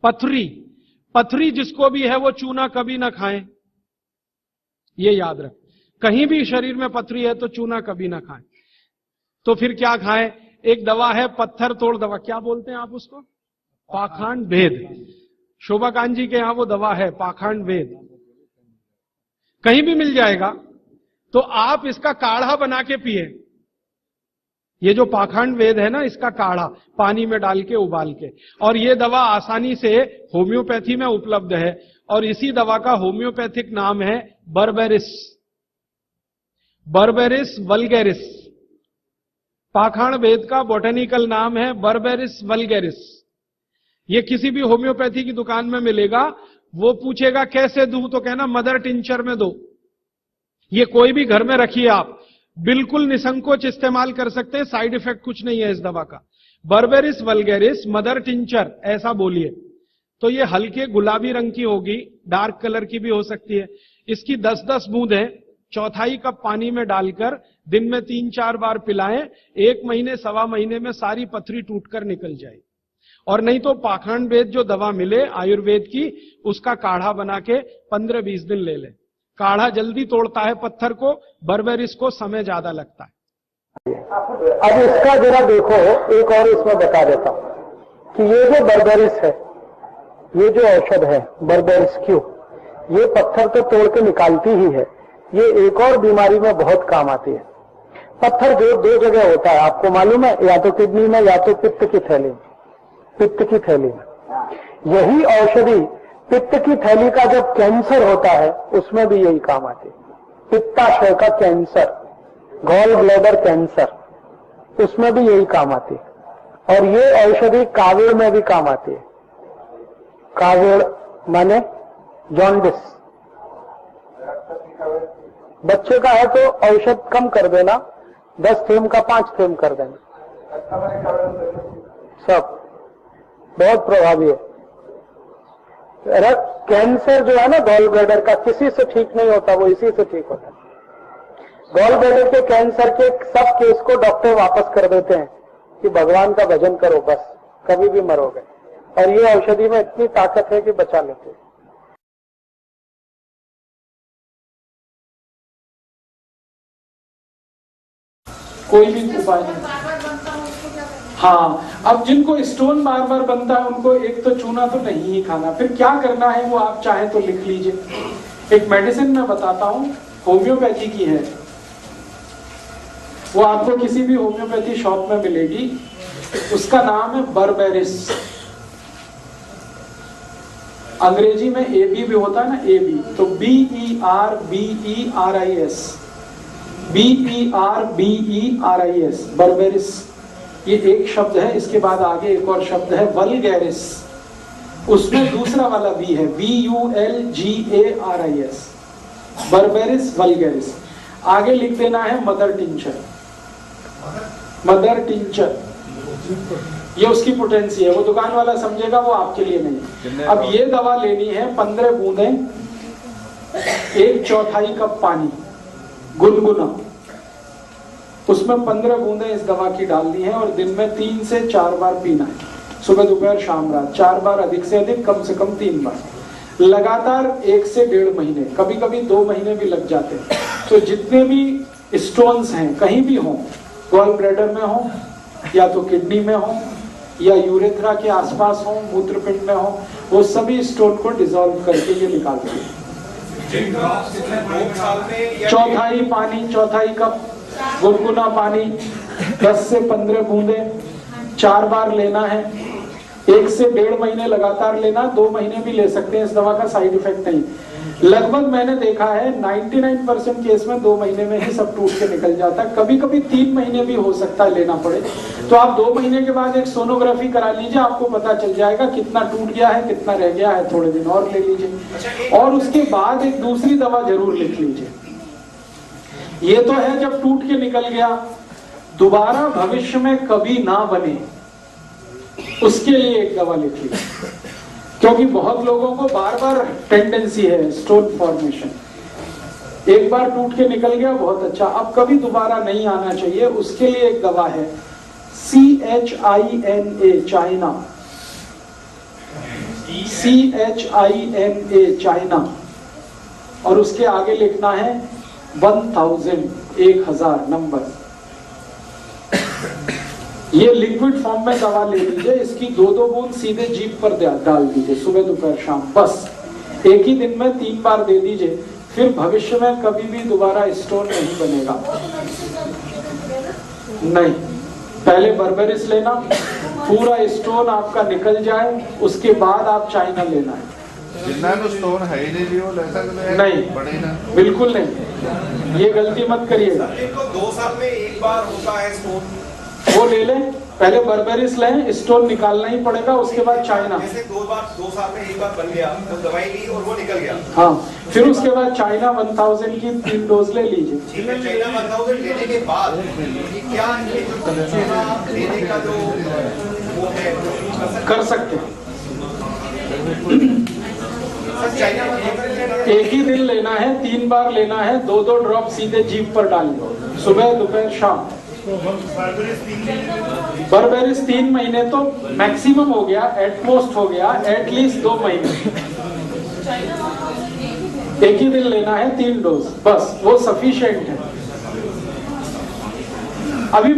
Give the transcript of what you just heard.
पथरी, पथरी जिसको भी है वो चूना कभी ना खाएं, ये याद रख। कहीं भी शरीर में पथरी है तो चूना कभी ना खाएं। तो फिर क्या खाएं? एक दवा है पत्थर तोड़ दवा, क्या बोलते हैं आप उसको? पाखंड भेद। शोभाकांत जी के यहां वो दवा है पाखंड भेद, कहीं भी मिल जाएगा। तो आप इसका काढ़ा बना के पिए। ये जो पाखंड वेद है ना, इसका काढ़ा पानी में डाल के उबाल के, और ये दवा आसानी से होम्योपैथी में उपलब्ध है। और इसी दवा का होम्योपैथिक नाम है बर्बेरिस, बर्बेरिस वल्गैरिस। पाखंड वेद का बॉटेनिकल नाम है बर्बेरिस वल्गैरिस। ये किसी भी होम्योपैथी की दुकान में मिलेगा। वो पूछेगा कैसे दूं, तो कहना मदर टिंचर में दो। ये कोई भी घर में रखिए आप, बिल्कुल निसंकोच इस्तेमाल कर सकते हैं, साइड इफेक्ट कुछ नहीं है इस दवा का। बर्बेरिस वल्गैरिस मदर टिंचर ऐसा बोलिए। तो ये हल्के गुलाबी रंग की होगी, डार्क कलर की भी हो सकती है। इसकी 10-10 बूंदें चौथाई कप पानी में डालकर दिन में 3-4 बार पिलाएं। 1 महीने 1.25 महीने में सारी पथरी टूटकर निकल जाए। और नहीं तो पाखंड वेद जो दवा मिले आयुर्वेद की, उसका काढ़ा बना के 15-20 दिन ले ले। काढ़ा जल्दी तोड़ता है पत्थर को, बर्बेरिस को समय ज्यादा लगता है। अब इसका जरा देखो, एक और इसमें बता देता हूं कि ये जो बर्बेरिस है, ये जो औषध है बर्बेरिस क्यों, ये पत्थर तो तोड़ के निकालती ही है, ये एक और बीमारी में बहुत काम आती है। पत्थर जो 2 जगह होता है आपको मालूम है, या तो किडनी में या तो पित्त की थैली में। पित्त की थैली में यही औषधि, पित्त की थैली का जब कैंसर होता है उसमें भी यही काम आती है। पित्ताशय का कैंसर, गॉल ब्लैडर कैंसर, उसमें भी यही काम आती है। और ये औषधि कावीड़ में भी काम आती है। कावीड़ माने जॉन्डिस, बच्चे का है तो औषध कम कर देना, 10 थेम का 5 थेम कर देना, सब बहुत प्रभावी है। कैंसर जो है ना गॉल ब्लैडर का, किसी से ठीक नहीं होता, वो इसी से ठीक होता है। गॉल ब्लैडर के कैंसर के सब केस को डॉक्टर वापस कर देते हैं कि भगवान का भजन करो, बस कभी भी मरोगे। और ये औषधि में इतनी ताकत है कि बचा लेते हैं। कोई भी उपाय नहीं। हाँ, अब जिनको स्टोन बार बार बनता है उनको एक तो चूना तो नहीं ही खाना। फिर क्या करना है वो आप चाहे तो लिख लीजिए। एक मेडिसिन मैं बताता हूं, होम्योपैथी की है, वो आपको किसी भी होम्योपैथी शॉप में मिलेगी। उसका नाम है बर्बेरिस। अंग्रेजी में AB भी होता है ना, AB, तो BERBERIS, बर्बेरिस। ये एक शब्द है। इसके बाद आगे एक और शब्द है वल्गैरिस, उसमें दूसरा वाला V है, VULGARIS, बर्बेरिस वल्गैरिस। आगे लिख देना है मदर टिंचर, मदर टिंचर। ये उसकी पोटेंसी है, वो दुकान वाला समझेगा, वो आपके लिए नहीं। अब ये दवा लेनी है 15 बूंदें 1/4 कप पानी गुनगुना, उसमें 15 बूंदें इस दवा की डालनी है और दिन में 3 से 4 बार पीना है, सुबह दोपहर शाम रात 4 बार, अधिक से अधिक कम से कम 3 बार, लगातार 1 से 1.5 महीने, कभी कभी 2 महीने भी लग जाते हैं। तो जितने भी स्टोन्स हैं कहीं भी हों, गॉल ब्लैडर में हो या तो किडनी में हो या यूरेथ्रा के आसपास हो, मूत्रपिंड में हो, वो सभी स्टोन को डिसॉल्व करके ये निकालते हैं। चौथाई पानी, चौथाई कप गुनगुना पानी, 10 से 15 बूंदे 4 बार लेना है, 1 से 1.5 महीने लगातार लेना, 2 महीने भी ले सकते हैं, इस दवा का साइड इफेक्ट नहीं। लगभग मैंने देखा है 99% केस में 2 महीने में ही सब टूट के निकल जाता है। कभी कभी 3 महीने भी हो सकता है लेना पड़े। तो आप 2 महीने के बाद एक सोनोग्राफी करा लीजिए, आपको पता चल जाएगा कितना टूट गया है, कितना रह गया है, थोड़े दिन और ले लीजिए। और उसके बाद एक दूसरी दवा जरूर लिख लीजिए। ये तो है जब टूट के निकल गया, दोबारा भविष्य में कभी ना बने, उसके लिए एक दवा लिख लीजिए। क्योंकि बहुत लोगों को बार बार टेंडेंसी है स्टोन फॉर्मेशन, एक बार टूट के निकल गया बहुत अच्छा, अब कभी दोबारा नहीं आना चाहिए, उसके लिए एक दवा है CHINA, चाइना, CHINA, चाइना, और उसके आगे लिखना है 1000, 1000 नंबर। ये लिक्विड फॉर्म में दवा ले लीजिए, इसकी 2-2 बूंद सीधे जीभ पर डाल दीजिए, सुबह दोपहर शाम, बस एक ही दिन में 3 बार दे दीजिए। फिर भविष्य में कभी भी दोबारा स्टोन नहीं बनेगा। नहीं, पहले बर्बेरिस लेना, पूरा स्टोन आपका निकल जाए, उसके बाद आप चाइना लेना है। जिन्ना तो स्टोन है ही नहीं, वो ले सकते हैं? नहीं, बड़े ना, बिल्कुल नहीं, ये गलती मत करिएगा। इनको 2 साल में एक बार होता है स्टोन, वो ले लें, पहले बर्बेरिस लें, स्टोन निकालना ही पड़ेगा, उसके बाद चाइना। जैसे 2 साल में एक बार बन गया तो दवाई ली और वो निकल गया। हाँ, फिर उसके बाद चाइना 1000 की 3 डोज ले लीजिए। ठीक है, चाइना 1000 लेने के बाद ये क्या ये जो चाइना लेने का जो वो है कर सकते हैं। सर, चाइना 1000 एक ही दिन लेना है, 3 बार लेना है, 2-2 ड्रॉप सीधे जीभ पर डालिए, सुबह दोपहर शाम। बर्बेरिस 3 महीने तो मैक्सिमम हो गया, एटमोस्ट हो गया, एटलीस्ट 2 महीने। एक ही दिन लेना है, 3 डोज, बस वो सफिशिएंट है। अभी